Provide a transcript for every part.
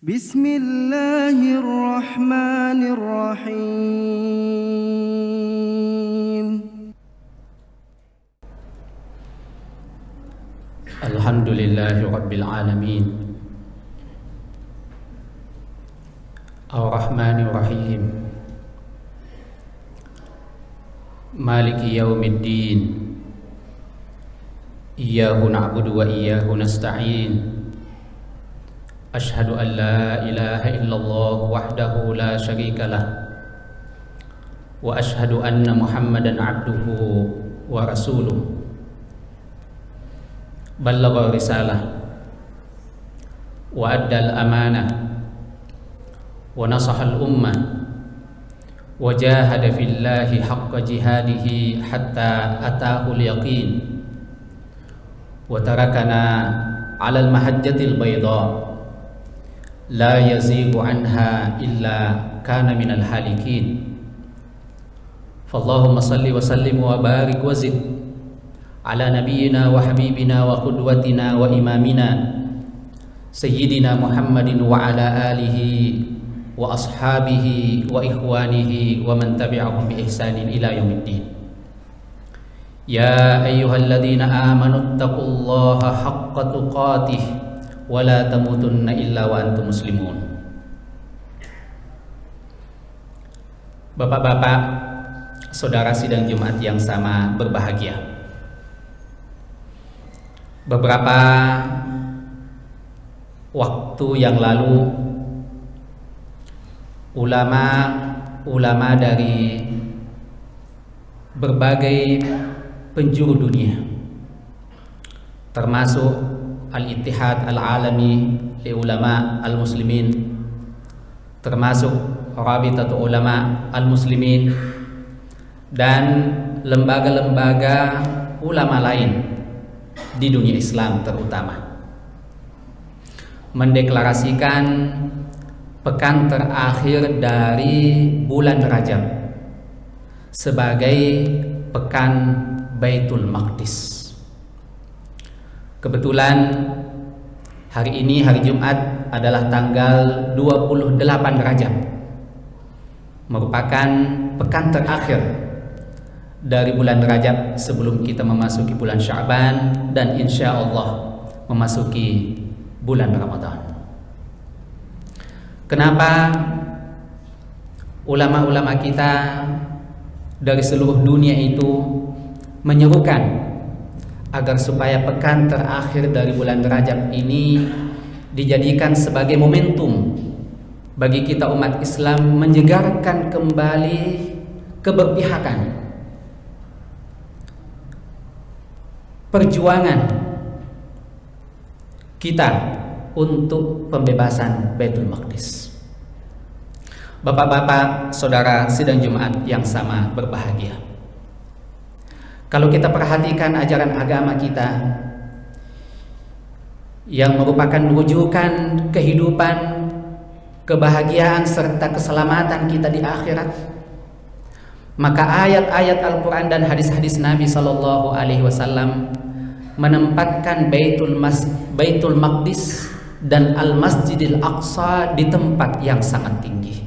Bismillahirrahmanirrahim. Alhamdulillahi Rabbil Alamin, Ar-Rahmanir Rahim, Maliki Yaumiddin, Iyyahu na'budu wa iyyahu nasta'in. Ashhadu an la ilaha illallah wahdahu la syarika lah, wa ashhadu anna Muhammadan abduhu wa rasuluh. Ballagha risalah wa addal amanah wa nasahal ummah wa jahada fillahi haqqa jihadihi hatta atahul yaqin wa tarakana ala al-mahajjatil bayda la yazighu anha illa kana minal halikin. Fallahumma salli wa sallim wa barik wa zid ala nabiyyina wa habibina wa qudwatina wa imamina sayyidina Muhammadin wa ala alihi wa ashabihi wa ikhwanihi wa man tabi'ahum bi ihsanin ila yaumiddin. Ya ayyuhalladzina amanu taqullaha haqqa tuqatih wa la tamutunna illa wa antum muslimun. Bapak-bapak, saudara sidang Jumat yang sama berbahagia. Beberapa waktu yang lalu ulama dari berbagai penjuru dunia, termasuk Al-Ittihad Al-Alami li Ulama Al-Muslimin, termasuk Rabitatu Ulama Al-Muslimin, dan lembaga-lembaga ulama lain di dunia Islam terutama, mendeklarasikan pekan terakhir dari bulan Rajab sebagai pekan Baitul Maqdis. Kebetulan hari ini, hari Jumat, adalah tanggal 28 Rajab, merupakan pekan terakhir dari bulan Rajab sebelum kita memasuki bulan Sya'ban dan insya Allah memasuki bulan Ramadan. Kenapa ulama-ulama kita dari seluruh dunia itu menyerukan agar supaya pekan terakhir dari bulan Rajab ini dijadikan sebagai momentum bagi kita umat Islam menyegarkan kembali keberpihakan perjuangan kita untuk pembebasan Baitul Maqdis. Bapak-bapak, saudara sidang Jumat yang sama berbahagia. Kalau kita perhatikan ajaran agama kita yang merupakan rujukan kehidupan, kebahagiaan serta keselamatan kita di akhirat, maka ayat-ayat Al-Quran dan hadis-hadis Nabi Sallallahu Alaihi Wasallam menempatkan Baitul Maqdis dan Al-Masjidil Aqsa di tempat yang sangat tinggi.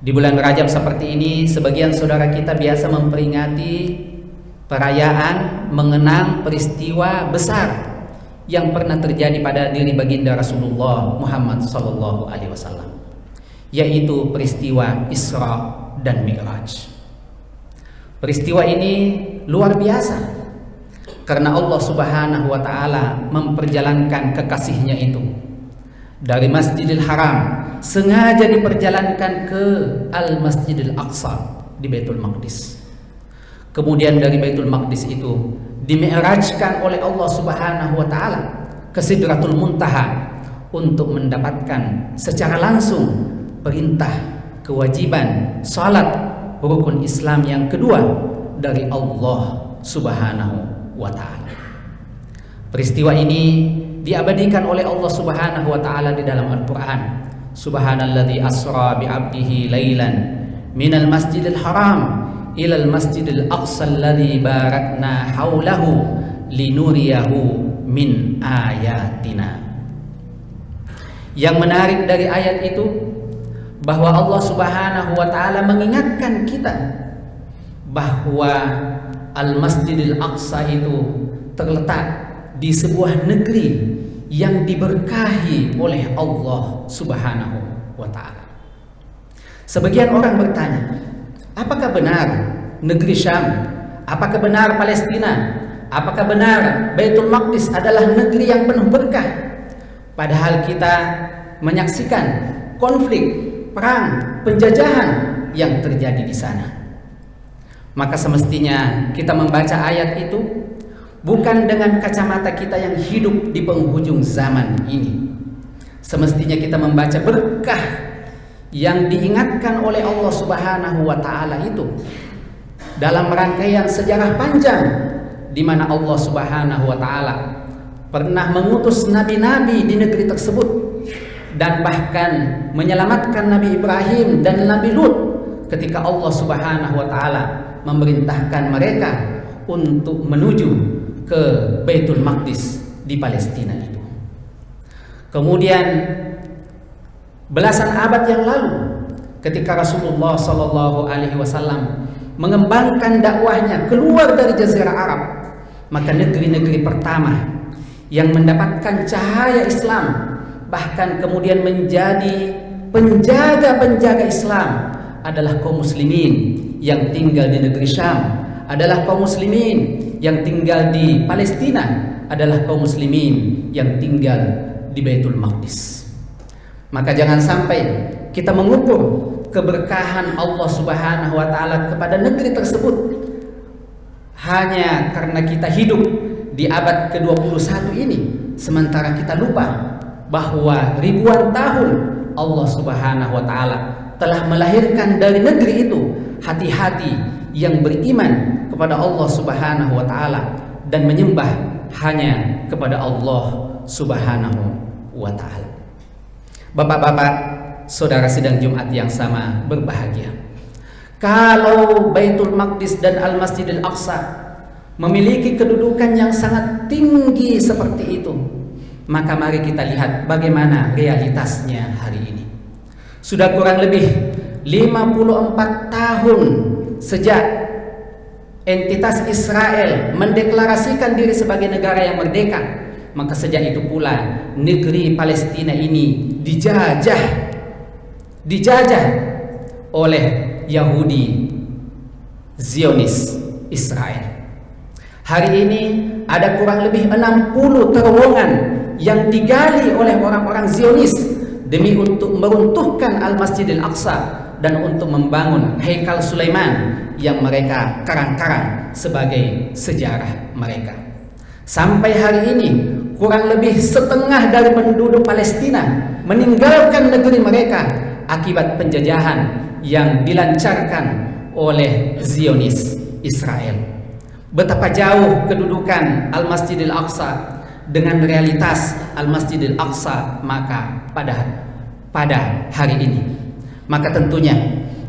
Di bulan Rajab seperti ini, sebagian saudara kita biasa memperingati perayaan mengenang peristiwa besar yang pernah terjadi pada diri baginda Rasulullah Muhammad Sallallahu Alaihi Wasallam, yaitu peristiwa Isra dan Mi'raj. Peristiwa ini luar biasa karena Allah Subhanahu wa taala memperjalankan kekasihnya itu dari Masjidil Haram, sengaja diperjalankan ke Al-Masjidil Aqsa di Baitul Maqdis. Kemudian dari Baitul Maqdis itu dimi'rajkan oleh Allah Subhanahu wa taala ke Sidratul Muntaha untuk mendapatkan secara langsung perintah kewajiban salat rukun Islam yang kedua dari Allah Subhanahu wa taala. Peristiwa ini diabadikan oleh Allah Subhanahu wa taala di dalam Al-Qur'an. Subhanalladzi asra bi 'abdihi lailan minal masjidil haram ilal masjidil aqsa alladzi barakna haulahu linuriyahu min ayatina. Yang menarik dari ayat itu bahwa Allah Subhanahu wa taala mengingatkan kita bahwa Al-Masjidil Aqsa itu terletak di sebuah negeri yang diberkahi oleh Allah Subhanahu wa taala. Sebagian orang bertanya, apakah benar negeri Syam, apakah benar Palestina, apakah benar Baitul Maqdis adalah negeri yang penuh berkah? Padahal kita menyaksikan konflik, perang, penjajahan yang terjadi di sana. Maka semestinya kita membaca ayat itu bukan dengan kacamata kita yang hidup di penghujung zaman ini. Semestinya kita membaca berkah yang diingatkan oleh Allah Subhanahu wa taala itu dalam rangkaian sejarah panjang di mana Allah Subhanahu wa taala pernah mengutus nabi-nabi di negeri tersebut dan bahkan menyelamatkan Nabi Ibrahim dan Nabi Lut ketika Allah Subhanahu wa taala memerintahkan mereka untuk menuju ke Baitul Maqdis di Palestina itu. Kemudian belasan abad yang lalu ketika Rasulullah sallallahu alaihi wasallam mengembangkan dakwahnya keluar dari jazirah Arab, maka negeri-negeri pertama yang mendapatkan cahaya Islam bahkan kemudian menjadi penjaga-penjaga Islam adalah kaum muslimin yang tinggal di negeri Syam, adalah kaum muslimin yang tinggal di Palestina, adalah kaum muslimin yang tinggal di Baitul Maqdis. Maka jangan sampai kita mengukur keberkahan Allah Subhanahu wa taala kepada negeri tersebut hanya karena kita hidup di abad ke-21 ini, sementara kita lupa bahwa ribuan tahun Allah Subhanahu wa taala telah melahirkan dari negeri itu hati-hati yang beriman kepada Allah Subhanahu wa taala dan menyembah hanya kepada Allah Subhanahu wa taala. Bapak-bapak, saudara sidang Jumat yang sama berbahagia. Kalau Baitul Maqdis dan Al-Masjidil Aqsa memiliki kedudukan yang sangat tinggi seperti itu, maka mari kita lihat bagaimana realitasnya hari ini. Sudah kurang lebih 54 tahun sejak entitas Israel mendeklarasikan diri sebagai negara yang merdeka, maka sejak itu pula negeri Palestina ini dijajah oleh Yahudi Zionis Israel. Hari ini ada kurang lebih 60 terowongan yang digali oleh orang-orang Zionis demi untuk meruntuhkan Al-Masjidil Aqsa dan untuk membangun Haikal Sulaiman yang mereka karang-karang sebagai sejarah mereka. Sampai hari ini kurang lebih setengah dari penduduk Palestina meninggalkan negeri mereka akibat penjajahan yang dilancarkan oleh Zionis Israel. Betapa jauh kedudukan Al-Masjidil Aqsa dengan realitas Al-Masjidil Aqsa maka pada hari ini. Maka tentunya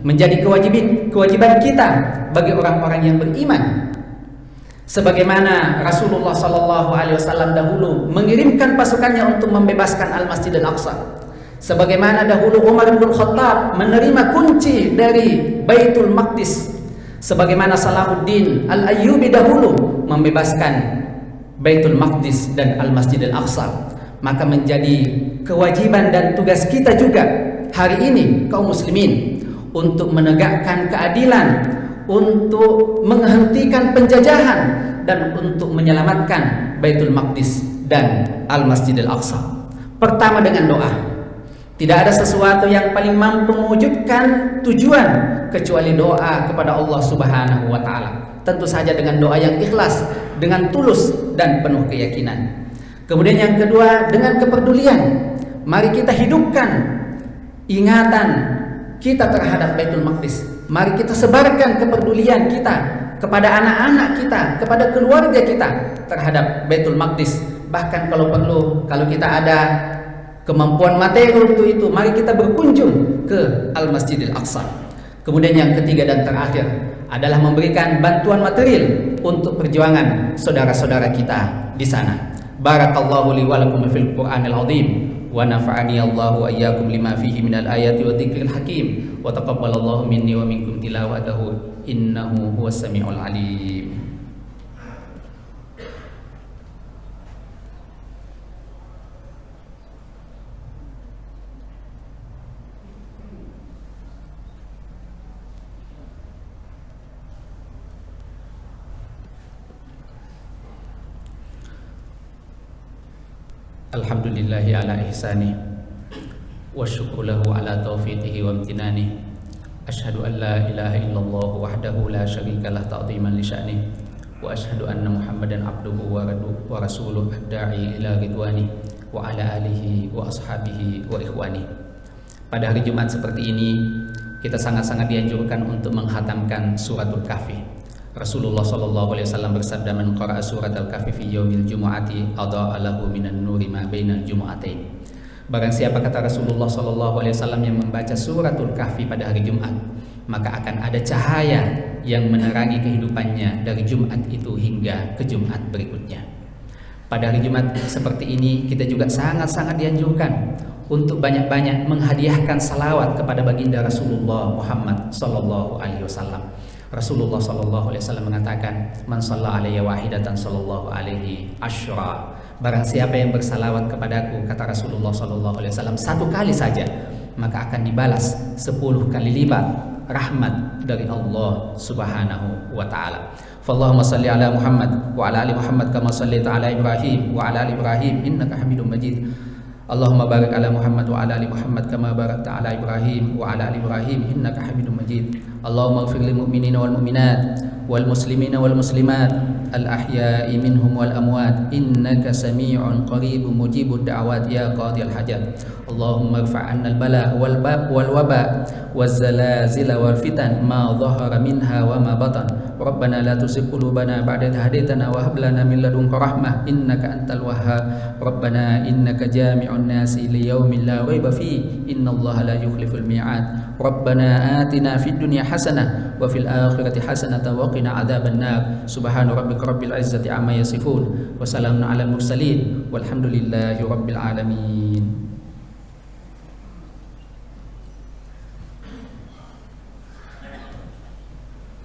menjadi kewajiban kita bagi orang-orang yang beriman, sebagaimana Rasulullah SAW dahulu mengirimkan pasukannya untuk membebaskan Al-Masjidil Aqsa, sebagaimana dahulu Umar bin Khattab menerima kunci dari Baitul Maqdis, sebagaimana Salahuddin Al-Ayyubi dahulu membebaskan Baitul Maqdis dan Al-Masjidil Aqsa. Maka menjadi kewajiban dan tugas kita juga hari ini kaum muslimin untuk menegakkan keadilan, untuk menghentikan penjajahan dan untuk menyelamatkan Baitul Maqdis dan Al-Masjidil Aqsa. Pertama dengan doa. Tidak ada sesuatu yang paling mampu mewujudkan tujuan kecuali doa kepada Allah Subhanahu wa taala. Tentu saja dengan doa yang ikhlas, dengan tulus dan penuh keyakinan. Kemudian yang kedua dengan kepedulian. Mari kita hidupkan ingatan kita terhadap Baitul Maqdis. Mari kita sebarkan kepedulian kita kepada anak-anak kita, kepada keluarga kita terhadap Baitul Maqdis. Bahkan kalau perlu, kalau kita ada kemampuan materi untuk itu, mari kita berkunjung ke Al-Masjidil Aqsa. Kemudian yang ketiga dan terakhir adalah memberikan bantuan material untuk perjuangan saudara-saudara kita di sana. Barakallahu li wa lakum fil Qur'anil azim wa nafa'ani Allahu wa iyyakum lima fihi minal ayati wa dzikril hakim wa taqabbalallahu minni wa minkum tilawatahu innahu huwas samiul alim. Alhamdulillahi ala ihsani wa syukru lahu ala taufiqihi wa amtinani. Ashhadu an la ilaha illallah wahdahu la syarika lah ta'ziman li sya'ni wa ashhadu anna Muhammadan abduhu wa rasuluh ad-da'i ila ridwani wa ala alihi wa ashabihi wa ikhwani. Pada hari Jumat seperti ini kita sangat-sangat dianjurkan untuk menghatamkan suratul Kahfi. Rasulullah sallallahu alaihi wasallam bersabda, "Man qara'a surat al-Kahfi fi yaumil jumu'ati adha'a lahu minan nuri ma bainal jumu'atain." Barang siapa, kata Rasulullah sallallahu alaihi wasallam, yang membaca suratul Kahfi pada hari Jumat, maka akan ada cahaya yang menerangi kehidupannya dari Jumat itu hingga ke Jumat berikutnya. Pada hari Jumat seperti ini kita juga sangat-sangat dianjurkan untuk banyak-banyak menghadiahkan salawat kepada baginda Rasulullah Muhammad sallallahu alaihi wasallam. Rasulullah sallallahu alaihi wasallam mengatakan, "Man shalla alayya wahidatan sallallahu alaihi asyra." Barang siapa yang bersalawat kepadaku, kata Rasulullah sallallahu alaihi wasallam, satu kali saja, maka akan dibalas 10 kali lipat rahmat dari Allah Subhanahu wa taala. Fallahumma shalli ala Muhammad wa ala ali Muhammad kama shallaita ala Ibrahim wa ala ali Ibrahim innaka Hamidum Majid. Allahumma barik ala Muhammad wa ala ali Muhammad kama barakta ala Ibrahim wa ala ali Ibrahim innaka Hamidum Majid. Allahumma ighfir lil mu'minina wal mu'minat wal muslimina wal muslimat al ahya'i minhum wal amwat innaka samii'un qaribun mujibud da'awat ya qadiyal hajat. Allahumma irfa' 'anna al bala wal waba waz zalazila wal fitan ma dhahara minha wa ma batan. Rabbana la tuzigh qulubana ba'da idh hadaytana wa hab lana min ladunka rahmah innaka antal wahhab. Rabbana innaka jami'un nasi li yaumin la raiba fihi innallaha la yukhliful mi'ad. Rabbana atina fid dunya hasanah wa fil akhirati hasanatan wa qina adzabannar. Subhana rabbika rabbil izzati amma yasifun wa salamun alal mursalin walhamdulillahi rabbil alamin.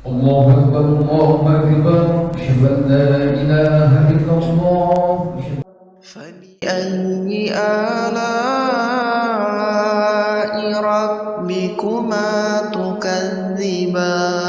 Allahu akbar, Allahu akbar, asyhadu an la ilaha illallah. فبأي آلاء ربكما تكذبان